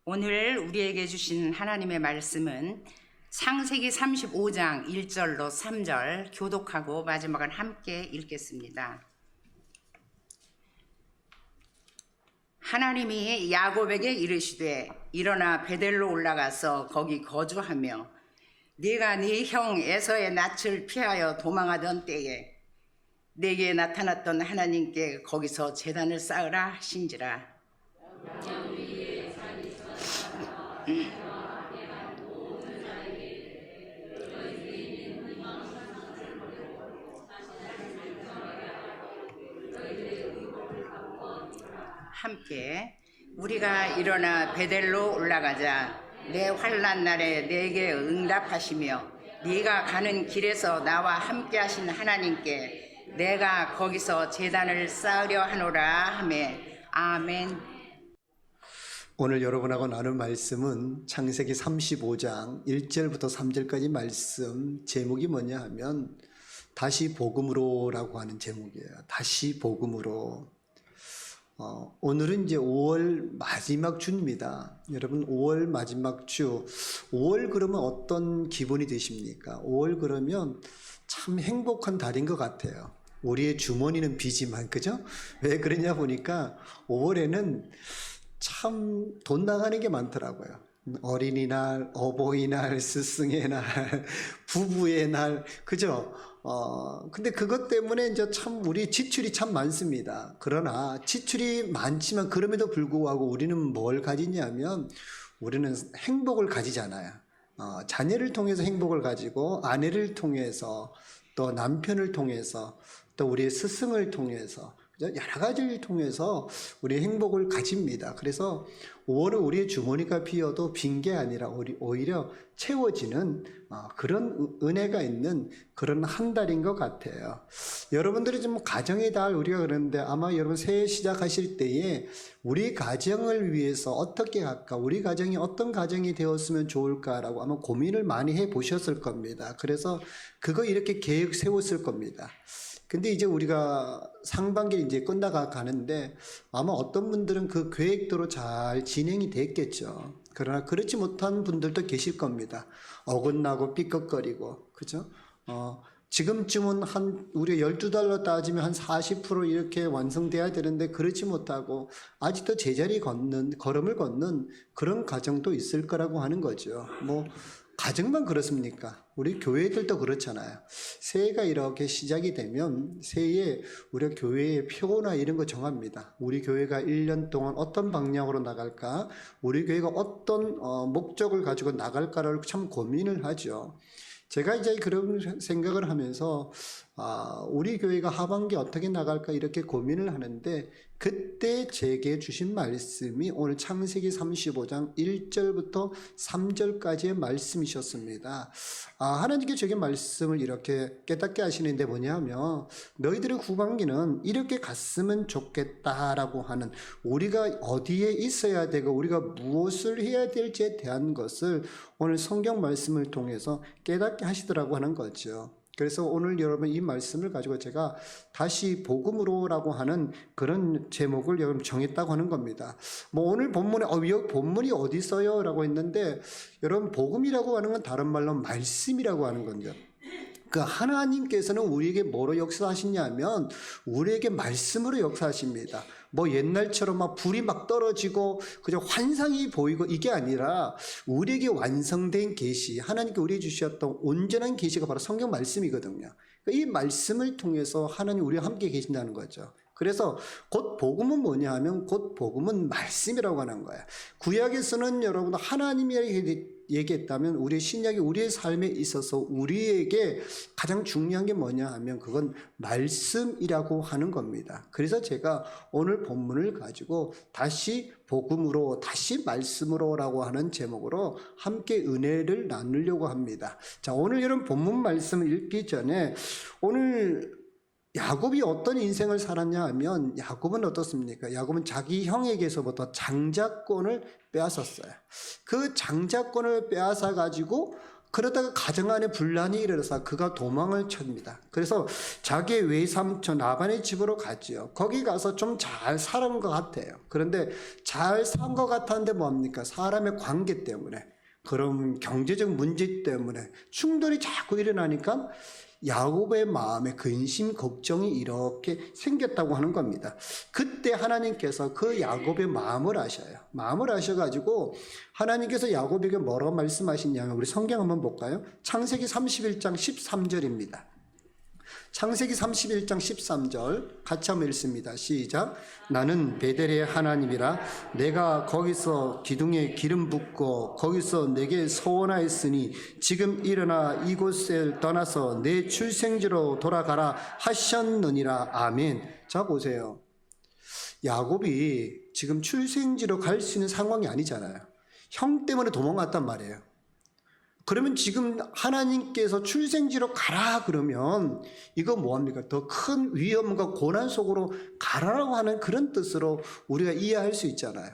오늘 우리에게 주신 하나님의 말씀은 창세기 35장 1절로 3절 교독하고 마지막은 함께 읽겠습니다. 하나님이 야곱에게 이르시되 일어나 베델로 올라가서 거기 거주하며 네가 네 형 에서의 낯을 피하여 도망하던 때에 네게 나타났던 하나님께 거기서 제단을 쌓으라 하신지라. 함께 우리가 일어나 베델로 올라가자. 내 환난 날에 내게 응답하시며 네가 가는 길에서 나와 함께 하신 하나님께 내가 거기서 제단을 쌓으려 하노라 하매 아멘. 오늘 여러분하고 나눌 말씀은 창세기 35장 1절부터 3절까지 말씀, 제목이 뭐냐 하면 다시 복음으로라고 하는 제목이에요. 다시 복음으로. 오늘은 이제 5월 마지막 주입니다. 여러분 5월 마지막 주, 5월 그러면 어떤 기분이 드십니까? 5월 그러면 참 행복한 달인 것 같아요. 우리의 주머니는 비지만, 그죠? 왜 그러냐 보니까 5월에는 참 돈 나가는 게 많더라고요. 어린이날, 어버이날, 스승의 날, 부부의 날, 그죠? 근데 그것 때문에 이제 참 우리 지출이 참 많습니다. 그러나 지출이 많지만 그럼에도 불구하고 우리는 뭘 가지냐면 우리는 행복을 가지잖아요. 자녀를 통해서 행복을 가지고 아내를 통해서 또 남편을 통해서 또 우리의 스승을 통해서 여러 가지를 통해서 우리의 행복을 가집니다. 그래서 5월은 우리의 주머니가 비어도 빈 게 아니라 오히려 채워지는 그런 은혜가 있는 그런 한 달인 것 같아요. 여러분들이 좀 가정의 달 우리가 그러는데 아마 여러분 새해 시작하실 때에 우리 가정을 위해서 어떻게 할까, 우리 가정이 어떤 가정이 되었으면 좋을까라고 아마 고민을 많이 해보셨을 겁니다. 그래서 그거 이렇게 계획 세웠을 겁니다. 근데 이제 우리가 상반기를 이제 끝나가 가는데 아마 어떤 분들은 그 계획대로 잘 진행이 됐겠죠. 그러나 그렇지 못한 분들도 계실 겁니다. 어긋나고 삐걱거리고, 그죠? 지금쯤은 우리가 12달러 따지면 한 40% 이렇게 완성돼야 되는데 그렇지 못하고 아직도 제자리 걸음을 걷는 그런 가정도 있을 거라고 하는 거죠. 가정만 그렇습니까? 우리 교회들도 그렇잖아요. 새해가 이렇게 시작이 되면 새해에 우리가 교회의 표나 이런 거 정합니다. 우리 교회가 1년 동안 어떤 방향으로 나갈까? 우리 교회가 어떤 목적을 가지고 나갈까를 참 고민을 하죠. 제가 이제 그런 생각을 하면서 우리 교회가 하반기 어떻게 나갈까 이렇게 고민을 하는데 그때 제게 주신 말씀이 오늘 창세기 35장 1절부터 3절까지의 말씀이셨습니다. 하나님께 제게 말씀을 이렇게 깨닫게 하시는데 뭐냐면 너희들의 후반기는 이렇게 갔으면 좋겠다라고 하는 우리가 어디에 있어야 되고 우리가 무엇을 해야 될지에 대한 것을 오늘 성경 말씀을 통해서 깨닫게 하시더라고 하는 거죠. 그래서 오늘 여러분 이 말씀을 가지고 제가 다시 복음으로라고 하는 그런 제목을 여러분 정했다고 하는 겁니다. 오늘 본문에 여기 본문이 어디 있어요? 라고 했는데 여러분 복음이라고 하는 건 다른 말로 말씀이라고 하는 건데요. 그 하나님께서는 우리에게 뭐로 역사하시냐면 우리에게 말씀으로 역사하십니다. 옛날처럼 불이 막 떨어지고 그냥 환상이 보이고 이게 아니라 우리에게 완성된 계시, 하나님께 우리에게 주셨던 온전한 계시가 바로 성경 말씀이거든요. 이 말씀을 통해서 하나님 우리와 함께 계신다는 거죠. 그래서 곧 복음은 뭐냐 하면 곧 복음은 말씀이라고 하는 거예요. 구약에서는 여러분 하나님이 얘기했다면 우리 신약이 우리의 삶에 있어서 우리에게 가장 중요한 게 뭐냐 하면 그건 말씀이라고 하는 겁니다. 그래서 제가 오늘 본문을 가지고 다시 복음으로 다시 말씀으로라고 하는 제목으로 함께 은혜를 나누려고 합니다. 자, 오늘 여러분 본문 말씀을 읽기 전에 오늘 야곱이 어떤 인생을 살았냐 하면 야곱은 어떻습니까? 야곱은 자기 형에게서부터 장자권을 빼앗았어요. 그 장자권을 빼앗아 가지고 그러다가 가정 안에 분란이 일어나서 그가 도망을 칩니다. 그래서 자기의 외삼촌 라반의 집으로 가지요. 거기 가서 좀 잘 살은 것 같아요. 그런데 잘 산 것 같았는데 뭡니까? 사람의 관계 때문에, 그런 경제적 문제 때문에 충돌이 자꾸 일어나니까 야곱의 마음에 근심, 걱정이 이렇게 생겼다고 하는 겁니다. 그때 하나님께서 그 야곱의 마음을 아셔요. 마음을 아셔가지고 하나님께서 야곱에게 뭐라고 말씀하시냐면, 우리 성경 한번 볼까요? 창세기 31장 13절입니다. 창세기 31장 13절 같이 한번 읽습니다. 시작. 나는 베델의 하나님이라 내가 거기서 기둥에 기름 붓고 거기서 내게 서원하였으니 지금 일어나 이곳을 떠나서 내 출생지로 돌아가라 하셨느니라. 아멘. 자, 보세요. 야곱이 지금 출생지로 갈 수 있는 상황이 아니잖아요. 형 때문에 도망갔단 말이에요. 그러면 지금 하나님께서 출생지로 가라 그러면 이거 뭐합니까? 더 큰 위험과 고난 속으로 가라라고 하는 그런 뜻으로 우리가 이해할 수 있잖아요.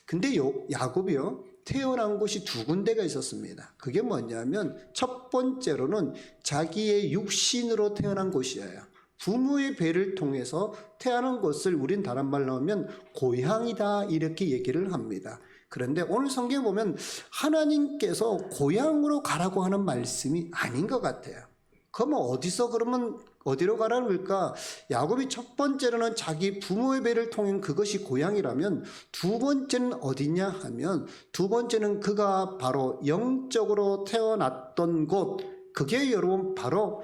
근데 야곱이요, 태어난 곳이 두 군데가 있었습니다. 그게 뭐냐면 첫 번째로는 자기의 육신으로 태어난 곳이에요. 부모의 배를 통해서 태어난 곳을 우린 다른 말로 하면 고향이다 이렇게 얘기를 합니다. 그런데 오늘 성경에 보면 하나님께서 고향으로 가라고 하는 말씀이 아닌 것 같아요. 그러면 어디로 가라는 걸까? 야곱이 첫 번째로는 자기 부모의 배를 통한 그것이 고향이라면 두 번째는 어디냐 하면, 두 번째는 그가 바로 영적으로 태어났던 곳, 그게 여러분 바로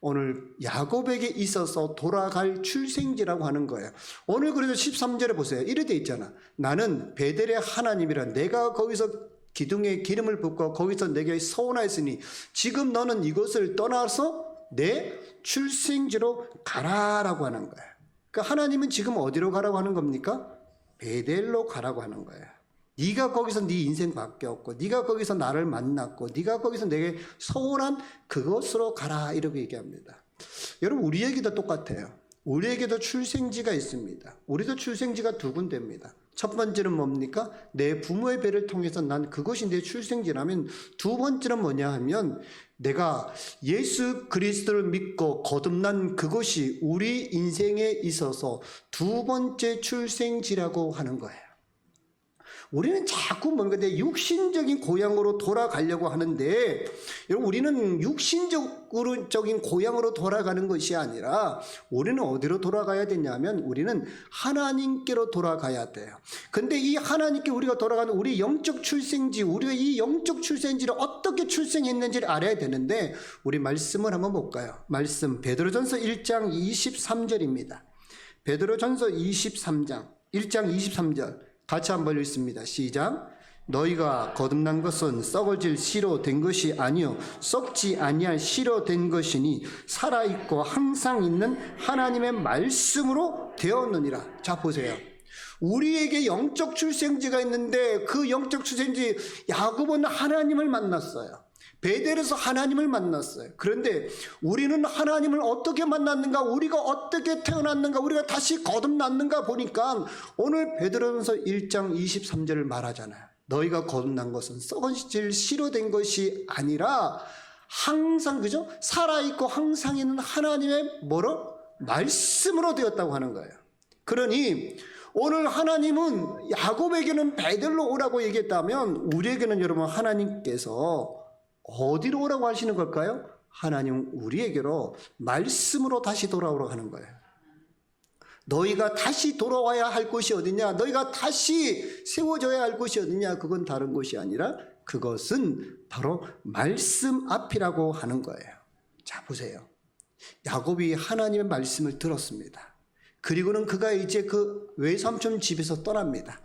오늘 야곱에게 있어서 돌아갈 출생지라고 하는 거예요. 오늘 그래서 13절에 보세요. 이래 돼 있잖아. 나는 베델의 하나님이라 내가 거기서 기둥에 기름을 붓고 거기서 내게 서원하였으니 지금 너는 이것을 떠나서 내 출생지로 가라라고 하는 거예요. 그러니까 하나님은 지금 어디로 가라고 하는 겁니까? 베델로 가라고 하는 거예요. 네가 거기서 네 인생 바뀌었고, 네가 거기서 나를 만났고, 네가 거기서 내게 서운한 그것으로 가라 이렇게 얘기합니다. 여러분, 우리에게도 똑같아요. 우리에게도 출생지가 있습니다. 우리도 출생지가 두 군데입니다. 첫 번째는 뭡니까? 내 부모의 배를 통해서 난 그것이 내 출생지라면, 두 번째는 뭐냐 하면 내가 예수 그리스도를 믿고 거듭난 그것이 우리 인생에 있어서 두 번째 출생지라고 하는 거예요. 우리는 자꾸 뭔가 내 육신적인 고향으로 돌아가려고 하는데, 여러분, 우리는 육신적인 고향으로 돌아가는 것이 아니라 우리는 어디로 돌아가야 되냐면 우리는 하나님께로 돌아가야 돼요. 근데 이 하나님께 우리가 돌아가는 우리 영적 출생지, 우리가 이 영적 출생지를 어떻게 출생했는지를 알아야 되는데, 우리 말씀을 한번 볼까요? 말씀 베드로전서 1장 23절입니다. 베드로전서 23장 1장 23절 같이 한번 읽습니다. 시작. 너희가 거듭난 것은 썩어질 씨로 된 것이 아니요 썩지 아니할 씨로 된 것이니 살아있고 항상 있는 하나님의 말씀으로 되었느니라. 자, 보세요. 우리에게 영적 출생지가 있는데 그 영적 출생지, 야곱은 하나님을 만났어요. 베델에서 하나님을 만났어요. 그런데 우리는 하나님을 어떻게 만났는가, 우리가 어떻게 태어났는가, 우리가 다시 거듭났는가 보니까 오늘 베드로전서 1장 23절을 말하잖아요. 너희가 거듭난 것은 썩어질 씨로 된 것이 아니라 항상, 그죠? 살아있고 항상 있는 하나님의 뭐로? 말씀으로 되었다고 하는 거예요. 그러니 오늘 하나님은 야곱에게는 베델로 오라고 얘기했다면 우리에게는 여러분 하나님께서 어디로 오라고 하시는 걸까요? 하나님은 우리에게로 말씀으로 다시 돌아오라고 하는 거예요. 너희가 다시 돌아와야 할 곳이 어디냐? 너희가 다시 세워져야 할 곳이 어디냐? 그건 다른 곳이 아니라 그것은 바로 말씀 앞이라고 하는 거예요. 자, 보세요. 야곱이 하나님의 말씀을 들었습니다. 그리고는 그가 이제 그 외삼촌 집에서 떠납니다.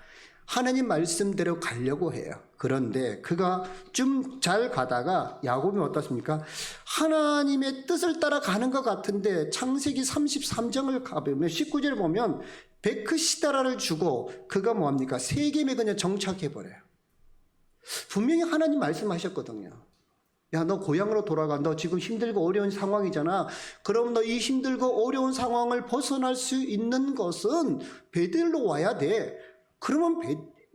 하나님 말씀대로 가려고 해요. 그런데 그가 좀 잘 가다가 야곱이 어떻습니까? 하나님의 뜻을 따라 가는 것 같은데 창세기 33장을 가보면 19절을 보면 베크시다라를 주고 그가 뭐합니까? 세겜에 그냥 정착해버려요. 분명히 하나님 말씀하셨거든요. 야, 너 고향으로 돌아가. 너 지금 힘들고 어려운 상황이잖아. 그럼 너 이 힘들고 어려운 상황을 벗어날 수 있는 것은 베델로 와야 돼. 그러면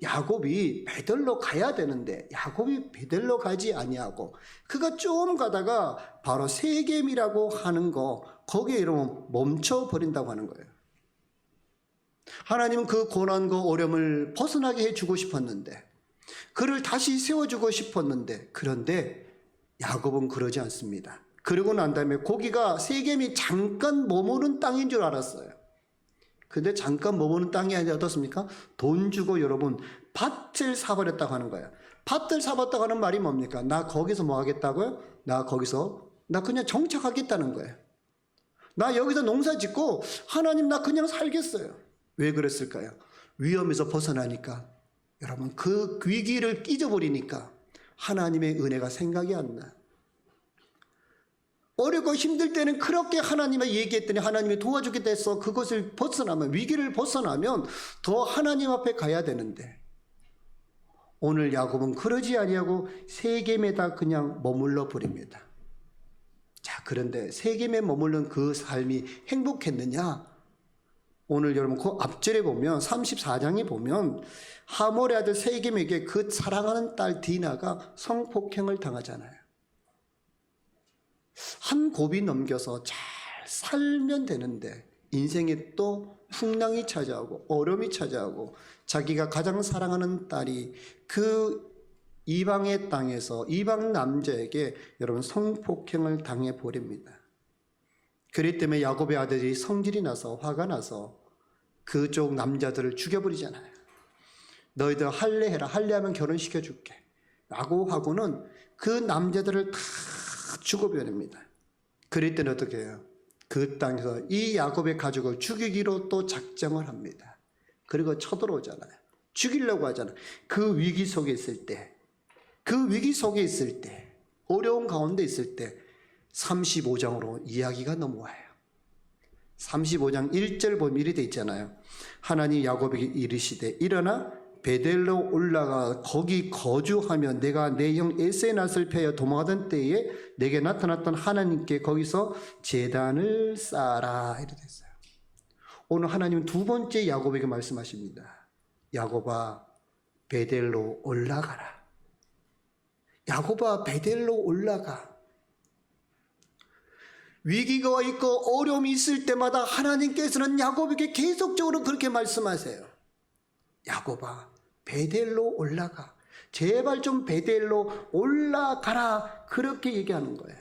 야곱이 베들로 가야 되는데 야곱이 베들로 가지 아니하고 그가 좀 가다가 바로 세겜이라고 하는 거 거기에 여러분 멈춰 버린다고 하는 거예요. 하나님은 그 고난과 어려움을 벗어나게 해주고 싶었는데 그를 다시 세워주고 싶었는데 그런데 야곱은 그러지 않습니다. 그러고 난 다음에 거기가 세겜이 잠깐 머무는 땅인 줄 알았어요. 근데 잠깐 머무는 땅이 아니라 어떻습니까? 돈 주고 여러분 밭을 사버렸다고 하는 거예요. 밭을 사봤다고 하는 말이 뭡니까? 나 거기서 뭐 하겠다고요? 나 그냥 정착하겠다는 거예요. 나 여기서 농사 짓고 하나님 나 그냥 살겠어요. 왜 그랬을까요? 위험에서 벗어나니까 여러분 그 위기를 잊어버리니까 하나님의 은혜가 생각이 안 나. 어렵고 힘들 때는 그렇게 하나님을 얘기했더니 하나님이 도와주겠다 해서 그것을 벗어나면 위기를 벗어나면 더 하나님 앞에 가야 되는데 오늘 야곱은 그러지 아니하고 세겜에다 그냥 머물러 버립니다. 자, 그런데 세겜에 머무른 그 삶이 행복했느냐? 오늘 여러분 그 앞절에 보면 34장에 보면 하몰의 아들 세겜에게 그 사랑하는 딸 디나가 성폭행을 당하잖아요. 한 곱이 넘겨서 잘 살면 되는데 인생에 또 풍랑이 찾아오고 어려움이 찾아오고 자기가 가장 사랑하는 딸이 그 이방의 땅에서 이방 남자에게 여러분 성폭행을 당해 버립니다. 그렇기 때문에 야곱의 아들이 성질이 나서 화가 나서 그쪽 남자들을 죽여버리잖아요. 너희들 할례해라. 할례하면 결혼시켜줄게 라고 하고는 그 남자들을 다 죽어버립니다. 그럴 때는 어떻게 해요? 그 땅에서 이 야곱의 가족을 죽이기로 또 작정을 합니다. 그리고 쳐들어오잖아요. 죽이려고 하잖아요. 그 위기 속에 있을 때, 어려운 가운데 있을 때 35장으로 이야기가 넘어와요. 35장 1절 보면 이렇게 돼 있잖아요. 하나님 야곱에게 이르시되 일어나 베델로 올라가 거기 거주하며 내가 내 형 에서의 낯을 펴여 도망하던 때에 내게 나타났던 하나님께 거기서 제단을 쌓아라 이렇게 됐어요. 오늘 하나님은 두 번째 야곱에게 말씀하십니다. 야곱아 베델로 올라가라. 야곱아 베델로 올라가. 위기가 있고 어려움이 있을 때마다 하나님께서는 야곱에게 계속적으로 그렇게 말씀하세요. 야곱아 베델로 올라가. 제발 좀 베델로 올라가라. 그렇게 얘기하는 거예요.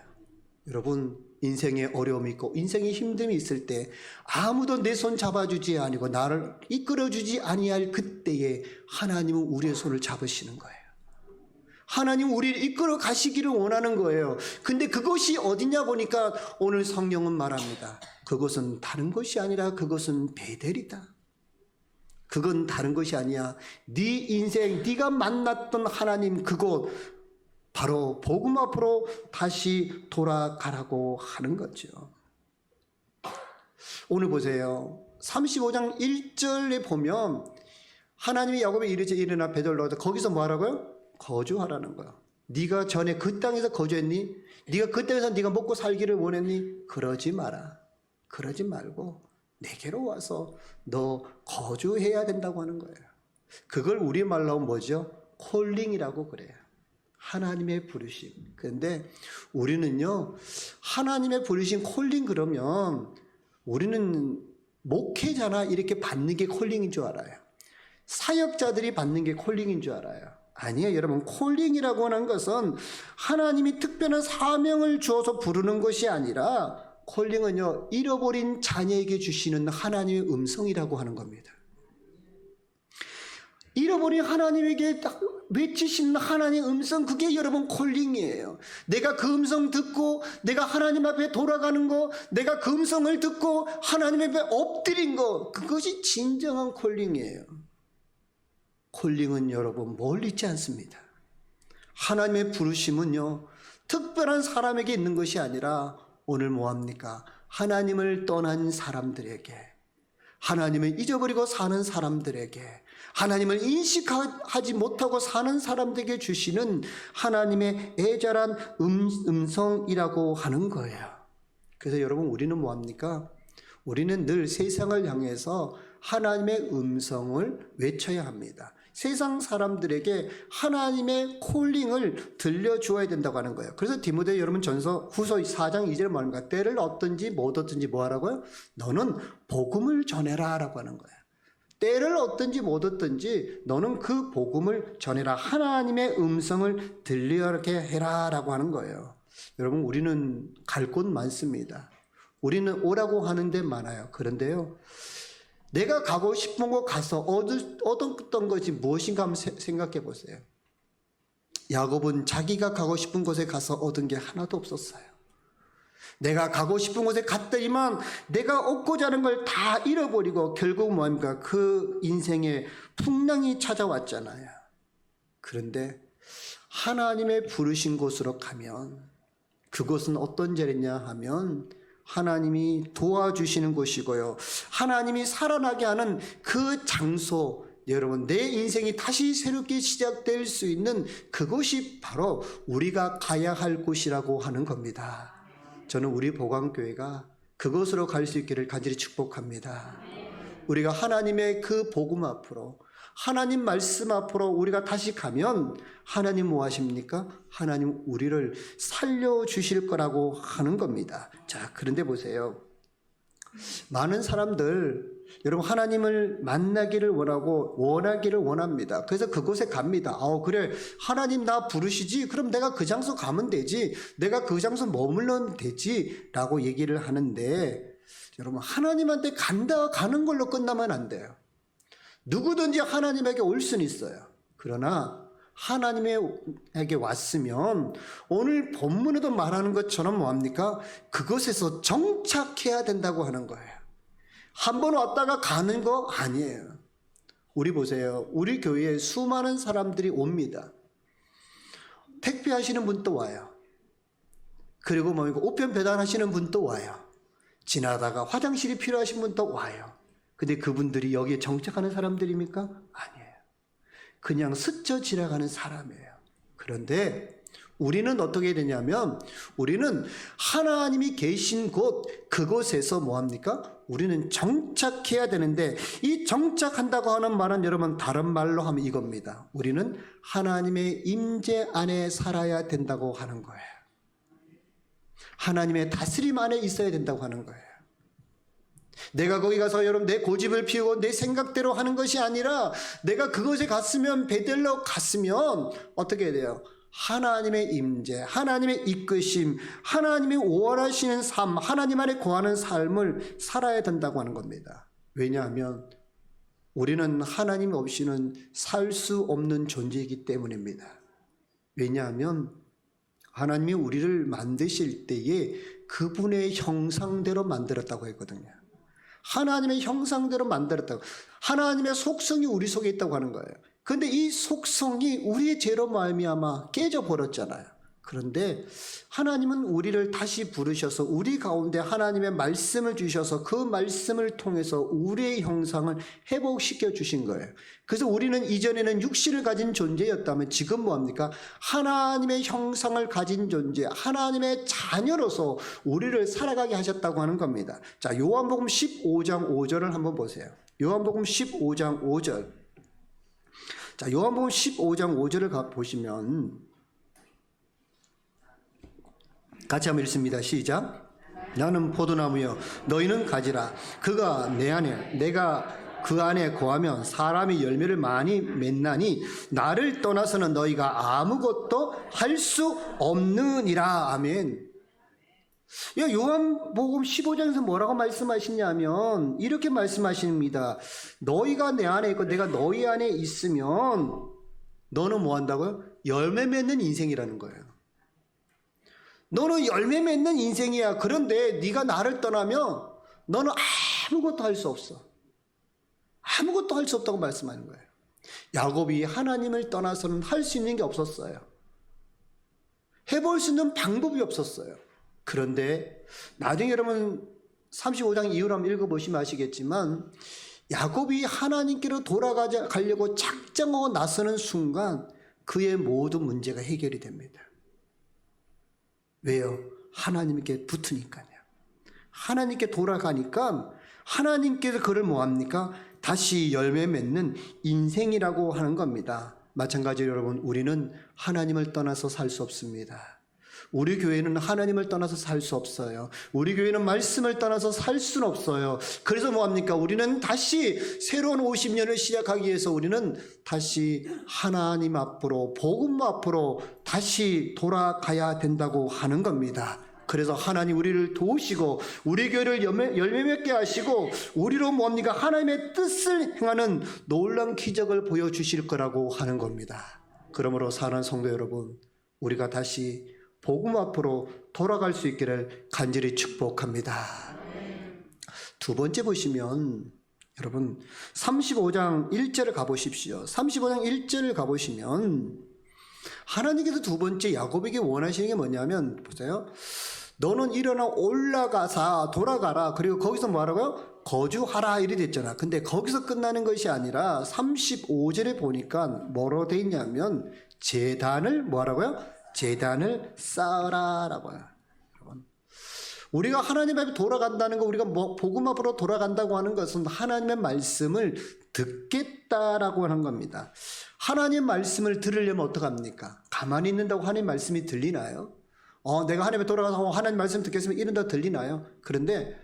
여러분 인생에 어려움이 있고 인생에 힘듦이 있을 때 아무도 내 손 잡아주지 아니고 나를 이끌어주지 아니할 그때에 하나님은 우리의 손을 잡으시는 거예요. 하나님 우리를 이끌어 가시기를 원하는 거예요. 근데 그것이 어디냐 보니까 오늘 성령은 말합니다. 그것은 다른 것이 아니라 그것은 베델이다. 그건 다른 것이 아니야. 네 인생, 네가 만났던 하나님 그곳 바로 복음 앞으로 다시 돌아가라고 하는 거죠. 오늘 보세요. 35장 1절에 보면 하나님이 야곱에 이르지 일어나 베델로 거기서 뭐 하라고요? 거주하라는 거야. 네가 전에 그 땅에서 거주했니? 네가 그 땅에서 네가 먹고 살기를 원했니? 그러지 마라. 그러지 말고 내게로 와서 너 거주해야 된다고 하는 거예요. 그걸 우리말로 하면 뭐죠? 콜링이라고 그래요. 하나님의 부르심. 그런데 우리는요, 하나님의 부르심 콜링 그러면 우리는 목회자나 이렇게 받는 게 콜링인 줄 알아요. 사역자들이 받는 게 콜링인 줄 알아요. 아니에요, 여러분. 콜링이라고 하는 것은 하나님이 특별한 사명을 주어서 부르는 것이 아니라 콜링은요, 잃어버린 자녀에게 주시는 하나님의 음성이라고 하는 겁니다. 잃어버린 하나님에게 딱 외치시는 하나님의 음성, 그게 여러분 콜링이에요. 내가 그 음성 듣고 내가 하나님 앞에 돌아가는 거, 내가 그 음성을 듣고 하나님 앞에 엎드린 거, 그것이 진정한 콜링이에요. 콜링은 여러분 멀리 있지 않습니다. 하나님의 부르심은요, 특별한 사람에게 있는 것이 아니라 오늘 뭐합니까? 하나님을 떠난 사람들에게, 하나님을 잊어버리고 사는 사람들에게, 하나님을 인식하지 못하고 사는 사람들에게 주시는 하나님의 애절한 음성이라고 하는 거예요. 그래서 여러분 우리는 뭐합니까? 우리는 늘 세상을 향해서 하나님의 음성을 외쳐야 합니다. 세상 사람들에게 하나님의 콜링을 들려주어야 된다고 하는 거예요. 그래서 디모데 여러분 전서 후서 4장 2절에 말합니다. 때를 얻든지 못 얻든지 뭐 하라고요? 너는 복음을 전해라 라고 하는 거예요. 때를 얻든지 못 얻든지 너는 그 복음을 전해라. 하나님의 음성을 들리게 해라 라고 하는 거예요. 여러분 우리는 갈 곳 많습니다. 우리는 오라고 하는 데 많아요. 그런데요, 내가 가고 싶은 곳 가서 얻었던 것이 무엇인가 한번 생각해 보세요. 야곱은 자기가 가고 싶은 곳에 가서 얻은 게 하나도 없었어요. 내가 가고 싶은 곳에 갔더니만 내가 얻고자 하는 걸 다 잃어버리고 결국 뭐합니까? 그 인생에 풍랑이 찾아왔잖아요. 그런데 하나님의 부르신 곳으로 가면 그곳은 어떤 자리냐 하면 하나님이 도와주시는 곳이고요. 하나님이 살아나게 하는 그 장소, 여러분 내 인생이 다시 새롭게 시작될 수 있는 그곳이 바로 우리가 가야 할 곳이라고 하는 겁니다. 저는 우리 보광교회가 그곳으로 갈 수 있기를 간절히 축복합니다. 우리가 하나님의 그 복음 앞으로, 하나님 말씀 앞으로 우리가 다시 가면 하나님 뭐 하십니까? 하나님 우리를 살려주실 거라고 하는 겁니다. 자, 그런데 보세요. 많은 사람들, 여러분 하나님을 만나기를 원하기를 원합니다. 그래서 그곳에 갑니다. 그래, 하나님 나 부르시지? 그럼 내가 그 장소 가면 되지. 내가 그 장소 머물면 되지. 라고 얘기를 하는데, 여러분 하나님한테 가는 걸로 끝나면 안 돼요. 누구든지 하나님에게 올 수는 있어요. 그러나 하나님에게 왔으면 오늘 본문에도 말하는 것처럼 뭐합니까? 그것에서 정착해야 된다고 하는 거예요. 한 번 왔다가 가는 거 아니에요. 우리 보세요. 우리 교회에 수많은 사람들이 옵니다. 택배하시는 분도 와요. 그리고 우편 배달하시는 분도 와요. 지나다가 화장실이 필요하신 분도 와요. 근데 그분들이 여기에 정착하는 사람들입니까? 아니에요. 그냥 스쳐 지나가는 사람이에요. 그런데 우리는 어떻게 되냐면 우리는 하나님이 계신 곳 그곳에서 뭐합니까? 우리는 정착해야 되는데 이 정착한다고 하는 말은 여러분 다른 말로 하면 이겁니다. 우리는 하나님의 임재 안에 살아야 된다고 하는 거예요. 하나님의 다스림 안에 있어야 된다고 하는 거예요. 내가 거기 가서 여러분 내 고집을 피우고 내 생각대로 하는 것이 아니라 내가 그곳에 갔으면 베델로 갔으면 어떻게 해야 돼요? 하나님의 임재, 하나님의 이끄심, 하나님이 원하시는 삶, 하나님 안에 거하는 삶을 살아야 된다고 하는 겁니다. 왜냐하면 우리는 하나님 없이는 살 수 없는 존재이기 때문입니다. 왜냐하면 하나님이 우리를 만드실 때에 그분의 형상대로 만들었다고 했거든요. 하나님의 형상대로 만들었다고. 하나님의 속성이 우리 속에 있다고 하는 거예요. 그런데 이 속성이 우리의 죄로 말미암아 깨져버렸잖아요. 그런데 하나님은 우리를 다시 부르셔서 우리 가운데 하나님의 말씀을 주셔서 그 말씀을 통해서 우리의 형상을 회복시켜 주신 거예요. 그래서 우리는 이전에는 육신을 가진 존재였다면 지금 뭐합니까? 하나님의 형상을 가진 존재, 하나님의 자녀로서 우리를 살아가게 하셨다고 하는 겁니다. 자, 요한복음 15장 5절을 한번 보세요. 요한복음 15장 5절. 자, 요한복음 15장 5절을 보시면 같이 한번 읽습니다. 시작. 나는 포도나무여 너희는 가지라. 그가 내 안에 내가 그 안에 거하면 사람이 열매를 많이 맺나니 나를 떠나서는 너희가 아무것도 할 수 없느니라. 아멘. 요한복음 15장에서 뭐라고 말씀하시냐면 이렇게 말씀하십니다. 너희가 내 안에 있고 내가 너희 안에 있으면 너는 뭐 한다고요? 열매 맺는 인생이라는 거예요. 너는 열매 맺는 인생이야. 그런데 네가 나를 떠나면 너는 아무것도 할 수 없어. 아무것도 할 수 없다고 말씀하는 거예요. 야곱이 하나님을 떠나서는 할 수 있는 게 없었어요. 해볼 수 있는 방법이 없었어요. 그런데 나중에 여러분 35장 이후로 한번 읽어보시면 아시겠지만 야곱이 하나님께로 돌아가려고 작정하고 나서는 순간 그의 모든 문제가 해결이 됩니다. 왜요? 하나님께 붙으니까요. 하나님께 돌아가니까 하나님께서 그를 뭐합니까? 다시 열매 맺는 인생이라고 하는 겁니다. 마찬가지로 여러분, 우리는 하나님을 떠나서 살 수 없습니다. 우리 교회는 하나님을 떠나서 살 수 없어요. 우리 교회는 말씀을 떠나서 살 수는 없어요. 그래서 뭐합니까? 우리는 다시 새로운 50년을 시작하기 위해서 우리는 다시 하나님 앞으로, 복음 앞으로 다시 돌아가야 된다고 하는 겁니다. 그래서 하나님 우리를 도우시고 우리 교회를 열매 맺게 하시고 우리로 뭡니까? 하나님의 뜻을 행하는 놀라운 기적을 보여주실 거라고 하는 겁니다. 그러므로 사랑하는 성도 여러분, 우리가 다시 복음 앞으로 돌아갈 수 있기를 간절히 축복합니다. 두 번째 보시면 여러분 35장 1절을 가보십시오. 35장 1절을 가보시면 하나님께서 두 번째 야곱에게 원하시는 게 뭐냐면, 보세요. 너는 일어나 올라가서 돌아가라. 그리고 거기서 뭐하라고요? 거주하라 이래 됐잖아. 근데 거기서 끝나는 것이 아니라 35절에 보니까 뭐로 돼 있냐면 제단을 뭐하라고요? 제단을 쌓으라라고 해요. 여러분, 우리가 하나님 앞에 돌아간다는 거, 우리가 복음 앞으로 돌아간다고 하는 것은 하나님의 말씀을 듣겠다라고 하는 겁니다. 하나님 말씀을 들으려면 어떡합니까? 가만히 있는다고 하나님 말씀이 들리나요? 내가 하나님에 돌아가서 하나님 말씀 듣겠으면 이런다 들리나요? 그런데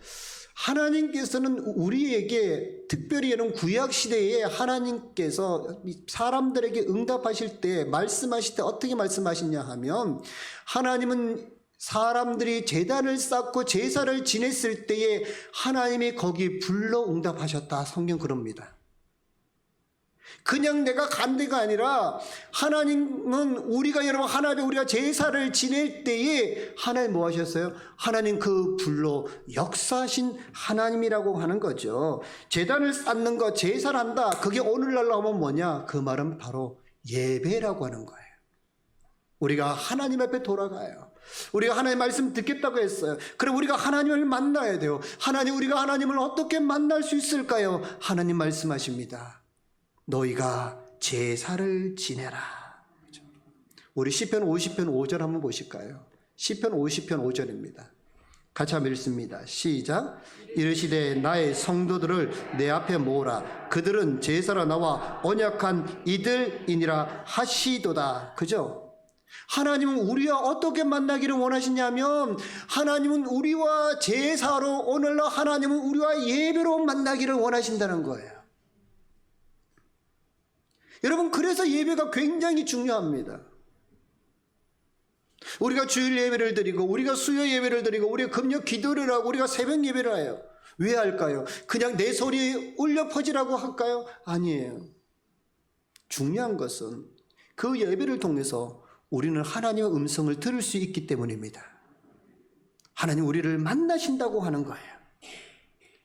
하나님께서는 우리에게 특별히 이런 구약시대에 하나님께서 사람들에게 응답하실 때, 말씀하실 때 어떻게 말씀하시냐 하면, 하나님은 사람들이 제단을 쌓고 제사를 지냈을 때에 하나님이 거기 불러 응답하셨다. 성경 그럽니다. 그냥 내가 간 데가 아니라 하나님은 우리가 여러분 하나님 우리가 제사를 지낼 때에 하나님 뭐 하셨어요? 하나님 그 불로 역사하신 하나님이라고 하는 거죠. 제단을 쌓는 거, 제사를 한다. 그게 오늘날로 하면 뭐냐? 그 말은 바로 예배라고 하는 거예요. 우리가 하나님 앞에 돌아가요. 우리가 하나님 말씀 듣겠다고 했어요. 그럼 우리가 하나님을 만나야 돼요. 우리가 하나님을 어떻게 만날 수 있을까요? 하나님 말씀하십니다. 너희가 제사를 지내라. 우리 시편 50편 5절 한번 보실까요? 시편 50편 5절입니다. 같이 한번 읽습니다. 시작. 이르시되 나의 성도들을 내 앞에 모으라. 그들은 제사로 나와 언약한 이들이니라 하시도다. 그죠? 하나님은 우리와 어떻게 만나기를 원하시냐면, 하나님은 우리와 제사로, 오늘날 하나님은 우리와 예배로 만나기를 원하신다는 거예요. 여러분, 그래서 예배가 굉장히 중요합니다. 우리가 주일 예배를 드리고, 우리가 수요 예배를 드리고, 우리가 금요 기도를 하고, 우리가 새벽 예배를 해요. 왜 할까요? 그냥 내 소리 울려 퍼지라고 할까요? 아니에요. 중요한 것은 그 예배를 통해서 우리는 하나님의 음성을 들을 수 있기 때문입니다. 하나님 우리를 만나신다고 하는 거예요.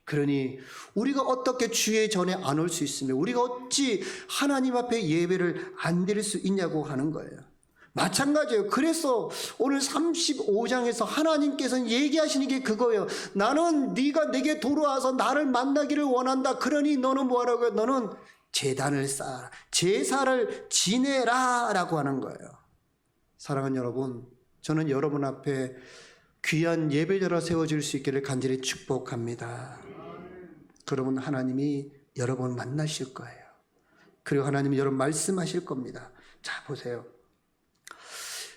그러니 우리가 어떻게 주의 전에 안 올 수 있으며, 우리가 어찌 하나님 앞에 예배를 안 드릴 수 있냐고 하는 거예요. 마찬가지예요. 그래서 오늘 35장에서 하나님께서는 얘기하시는 게 그거예요. 나는 네가 내게 돌아와서 나를 만나기를 원한다. 그러니 너는 뭐하라고요? 너는 제단을 쌓아라. 제사를 지내라 라고 하는 거예요. 사랑하는 여러분, 저는 여러분 앞에 귀한 예배자로 세워질 수 있기를 간절히 축복합니다. 그러면 하나님이 여러분 만나실 거예요. 그리고 하나님이 여러분 말씀하실 겁니다. 자, 보세요.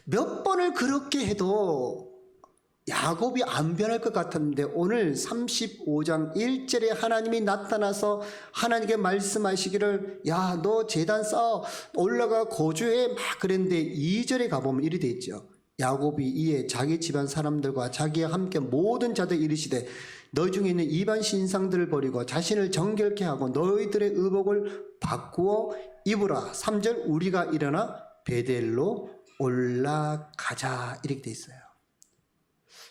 몇 번을 그렇게 해도 야곱이 안 변할 것 같았는데, 오늘 35장 1절에 하나님이 나타나서 하나님께 말씀하시기를, 야, 너 제단 쌓아 올라가 거주해 막 그랬는데, 2절에 가보면 이리 돼 있죠. 야곱이 이에 자기 집안 사람들과 자기와 함께 모든 자들 이르시되 너희 중에 있는 이방 신상들을 버리고 자신을 정결케 하고 너희들의 의복을 바꾸어 입으라. 3절 우리가 일어나 베델로 올라가자 이렇게 돼 있어요.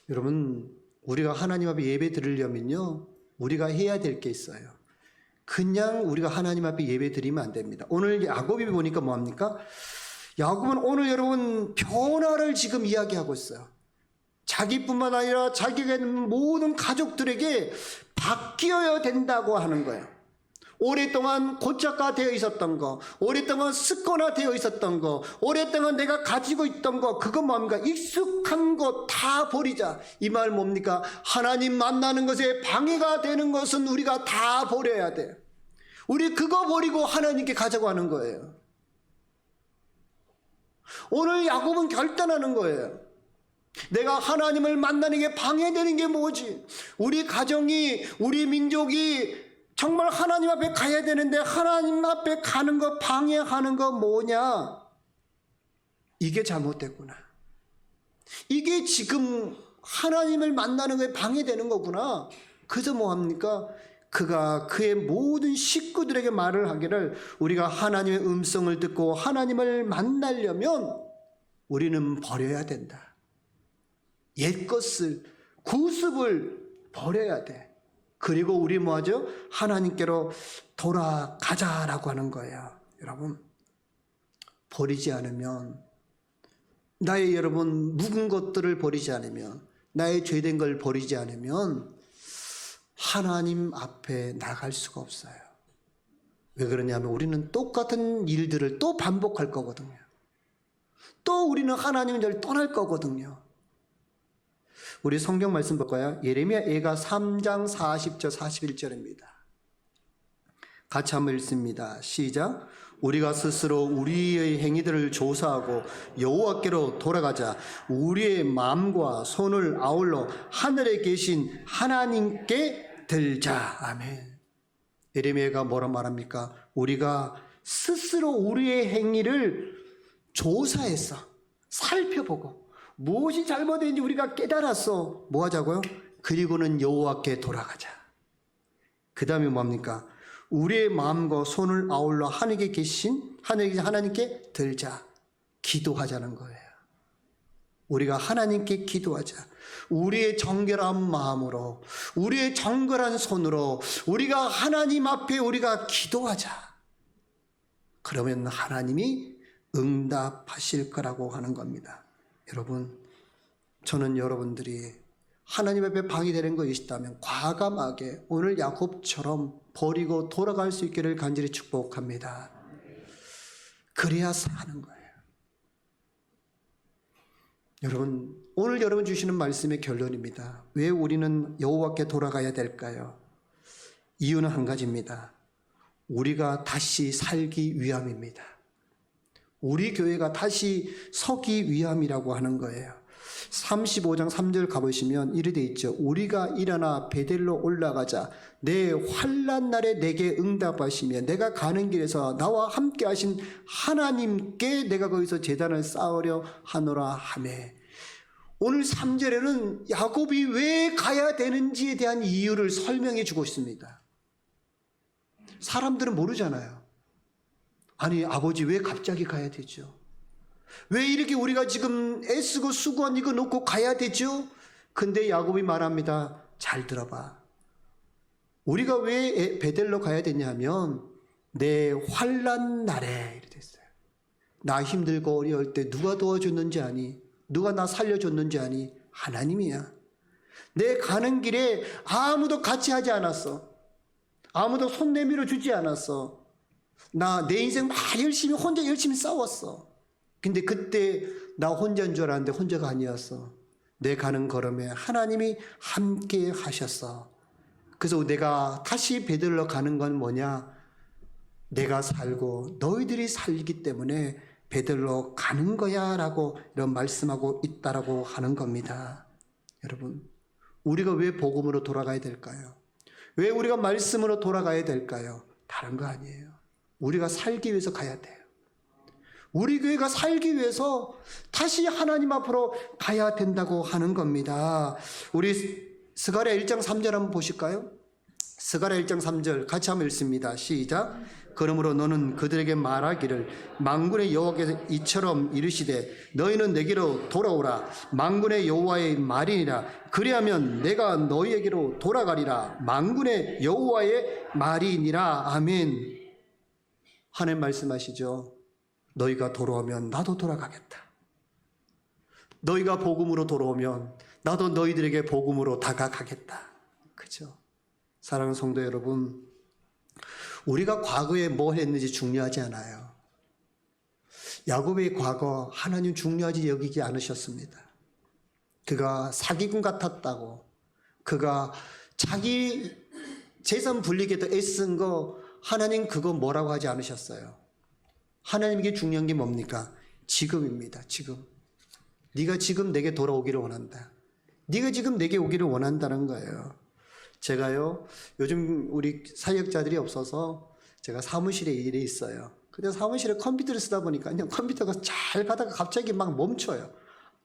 여러분, 우리가 하나님 앞에 예배 드리려면요, 우리가 해야 될 게 있어요. 그냥 우리가 하나님 앞에 예배 드리면 안 됩니다. 오늘 야곱이 보니까 뭐합니까? 야곱은 오늘 여러분 변화를 지금 이야기하고 있어요. 자기뿐만 아니라 자기가 있는 모든 가족들에게 바뀌어야 된다고 하는 거예요. 오랫동안 고착화 되어 있었던 거, 오랫동안 습관화 되어 있었던 거, 오랫동안 내가 가지고 있던 거, 그건 뭡니까? 익숙한 거 다 버리자. 이 말 뭡니까? 하나님 만나는 것에 방해가 되는 것은 우리가 다 버려야 돼. 우리 그거 버리고 하나님께 가자고 하는 거예요. 오늘 야곱은 결단하는 거예요. 내가 하나님을 만나는 게 방해되는 게 뭐지? 우리 가정이, 우리 민족이 정말 하나님 앞에 가야 되는데 하나님 앞에 가는 거 방해하는 거 뭐냐? 이게 잘못됐구나. 이게 지금 하나님을 만나는 거에 방해되는 거구나. 그래서 뭐합니까? 그가 그의 모든 식구들에게 말을 하기를, 우리가 하나님의 음성을 듣고 하나님을 만나려면 우리는 버려야 된다. 옛것을, 구습을 버려야 돼. 그리고 우리 뭐하죠? 하나님께로 돌아가자라고 하는 거예요. 여러분, 버리지 않으면, 나의 여러분 묵은 것들을 버리지 않으면, 나의 죄된 걸 버리지 않으면 하나님 앞에 나갈 수가 없어요. 왜 그러냐면 우리는 똑같은 일들을 또 반복할 거거든요. 또 우리는 하나님을 떠날 거거든요. 우리 성경 말씀 볼까요? 예레미야 예가 3장 40절 41절입니다. 같이 한번 읽습니다. 시작. 우리가 스스로 우리의 행위들을 조사하고 여호와께로 돌아가자. 우리의 마음과 손을 아울러 하늘에 계신 하나님께 들자. 아멘. 예레미야가 뭐라 말합니까? 우리가 스스로 우리의 행위를 조사해서 살펴보고 무엇이 잘못된지 우리가 깨달았어. 뭐 하자고요? 그리고는 여호와께 돌아가자. 그 다음에 뭡니까? 우리의 마음과 손을 아울러 하늘에 계신 하나님께 들자. 기도하자는 거예요. 우리가 하나님께 기도하자. 우리의 정결한 마음으로, 우리의 정결한 손으로 우리가 하나님 앞에 우리가 기도하자. 그러면 하나님이 응답하실 거라고 하는 겁니다. 여러분, 저는 여러분들이 하나님 앞에 방해되는 것이 있다면 과감하게 오늘 야곱처럼 버리고 돌아갈 수 있기를 간절히 축복합니다. 그래야 사는 거예요. 여러분, 오늘 여러분 주시는 말씀의 결론입니다. 왜 우리는 여호와께 돌아가야 될까요? 이유는 한 가지입니다. 우리가 다시 살기 위함입니다. 우리 교회가 다시 서기 위함이라고 하는 거예요. 35장 3절 가보시면 이렇게 돼 있죠. 우리가 일어나 베델로 올라가자. 내 환난 날에 내게 응답하시며 내가 가는 길에서 나와 함께 하신 하나님께 내가 거기서 제단을 쌓으려 하노라 하매. 오늘 3절에는 야곱이 왜 가야 되는지에 대한 이유를 설명해 주고 있습니다. 사람들은 모르잖아요. 아니, 아버지 왜 갑자기 가야 되죠? 왜 이렇게 우리가 지금 애쓰고 수고한 이거 놓고 가야 되죠? 근데 야곱이 말합니다. 잘 들어봐. 우리가 왜 베델로 가야 되냐면 내 환난 날에 이렇게 됐어요. 나 힘들고 어려울 때 누가 도와줬는지 아니? 누가 나 살려줬는지 아니? 하나님이야. 내 가는 길에 아무도 같이 하지 않았어. 아무도 손 내밀어 주지 않았어. 나 내 인생 막 혼자 열심히 싸웠어. 근데 그때 나 혼자인 줄 알았는데 혼자가 아니었어. 내 가는 걸음에 하나님이 함께 하셨어. 그래서 내가 다시 베들로 가는 건 뭐냐? 내가 살고 너희들이 살기 때문에 베들로 가는 거야 라고 이런 말씀하고 있다라고 하는 겁니다. 여러분, 우리가 왜 복음으로 돌아가야 될까요? 왜 우리가 말씀으로 돌아가야 될까요? 다른 거 아니에요. 우리가 살기 위해서 가야 돼요. 우리 교회가 살기 위해서 다시 하나님 앞으로 가야 된다고 하는 겁니다. 우리 스가랴 1장 3절 한번 보실까요? 스가랴 1장 3절 같이 한번 읽습니다. 시작. 그러므로 너는 그들에게 말하기를 만군의 여호와께서 이처럼 이르시되 너희는 내게로 돌아오라. 만군의 여호와의 말이니라. 그리하면 내가 너희에게로 돌아가리라. 만군의 여호와의 말이니라. 아멘. 하나님 말씀하시죠. 너희가 돌아오면 나도 돌아가겠다. 너희가 복음으로 돌아오면 나도 너희들에게 복음으로 다가가겠다. 그죠? 사랑하는 성도 여러분, 우리가 과거에 뭐 했는지 중요하지 않아요. 야곱의 과거 하나님 중요하지 여기지 않으셨습니다. 그가 사기꾼 같았다고, 그가 자기 재산 불리게 애쓴 거 하나님 그거 뭐라고 하지 않으셨어요. 하나님에게 중요한 게 뭡니까? 지금입니다. 지금. 네가 지금 내게 돌아오기를 원한다. 네가 지금 내게 오기를 원한다는 거예요. 제가요, 요즘 우리 사역자들이 없어서 제가 사무실에 일이 있어요. 근데 사무실에 컴퓨터를 쓰다 보니까 그냥 컴퓨터가 잘 가다가 갑자기 막 멈춰요.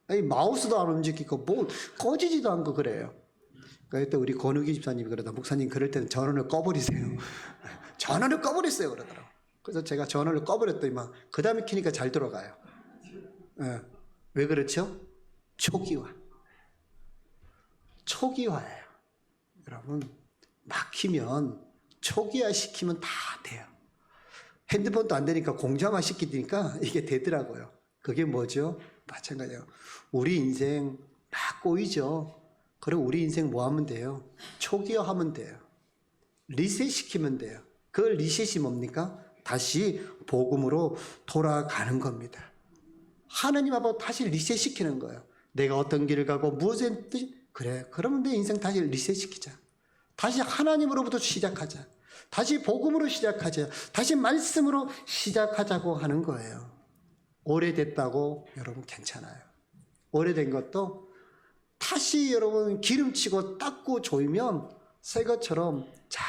아니, 마우스도 안 움직이고 뭐 꺼지지도 않고 그래요. 그때 우리 권우기 집사님이 그러다, 목사님 그럴 때는 전원을 꺼버리세요. 전원을 꺼버렸어요 그러더라고요. 그래서 제가 전원을 꺼버렸더니 막 그 다음에 켜니까 잘 돌아가요. 예. 왜 그렇죠? 초기화. 초기화예요. 여러분, 막히면 초기화 시키면 다 돼요. 핸드폰도 안 되니까 공정화 시키니까 이게 되더라고요. 그게 뭐죠? 마찬가지예요. 우리 인생 막 꼬이죠. 그리고 우리 인생 뭐 하면 돼요? 초기화 하면 돼요. 리셋 시키면 돼요. 그 리셋이 뭡니까? 다시 복음으로 돌아가는 겁니다. 하나님 앞으로 다시 리셋 시키는 거예요. 내가 어떤 길을 가고 무엇을 했든지, 그래, 그러면 내 인생 다시 리셋 시키자. 다시 하나님으로부터 시작하자. 다시 복음으로 시작하자. 다시 말씀으로 시작하자고 하는 거예요. 오래됐다고 여러분 괜찮아요. 오래된 것도 다시 여러분 기름치고 닦고 조이면 새 것처럼 잘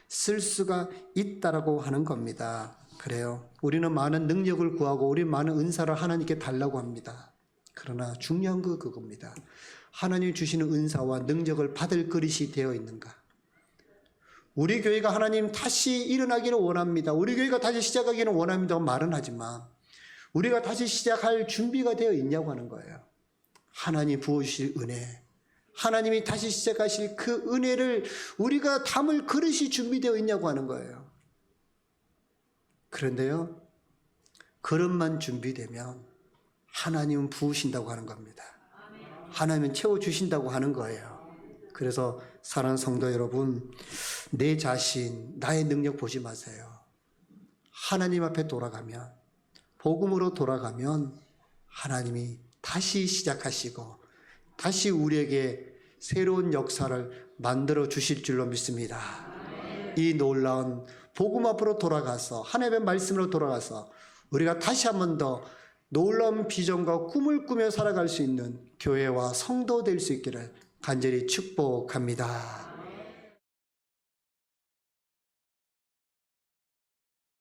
쓸 수가 있다라고 하는 겁니다. 그래요. 우리는 많은 능력을 구하고 우리 많은 은사를 하나님께 달라고 합니다. 그러나 중요한 거 그겁니다. 하나님이 주시는 은사와 능력을 받을 그릇이 되어 있는가? 우리 교회가 하나님 다시 일어나기를 원합니다. 우리 교회가 다시 시작하기를 원합니다. 말은 하지만 우리가 다시 시작할 준비가 되어 있냐고 하는 거예요. 하나님 부으실 은혜, 하나님이 다시 시작하실 그 은혜를 우리가 담을 그릇이 준비되어 있냐고 하는 거예요. 그런데요, 그릇만 준비되면 하나님은 부으신다고 하는 겁니다. 하나님은 채워주신다고 하는 거예요. 그래서 사랑하는 성도 여러분, 내 자신, 나의 능력 보지 마세요. 하나님 앞에 돌아가면, 복음으로 돌아가면 하나님이 다시 시작하시고 다시 우리에게 새로운 역사를 만들어 주실 줄로 믿습니다. 이 놀라운 복음 앞으로 돌아가서 하나님의 말씀으로 돌아가서 우리가 다시 한 번 더 놀라운 비전과 꿈을 꾸며 살아갈 수 있는 교회와 성도 될 수 있기를 간절히 축복합니다.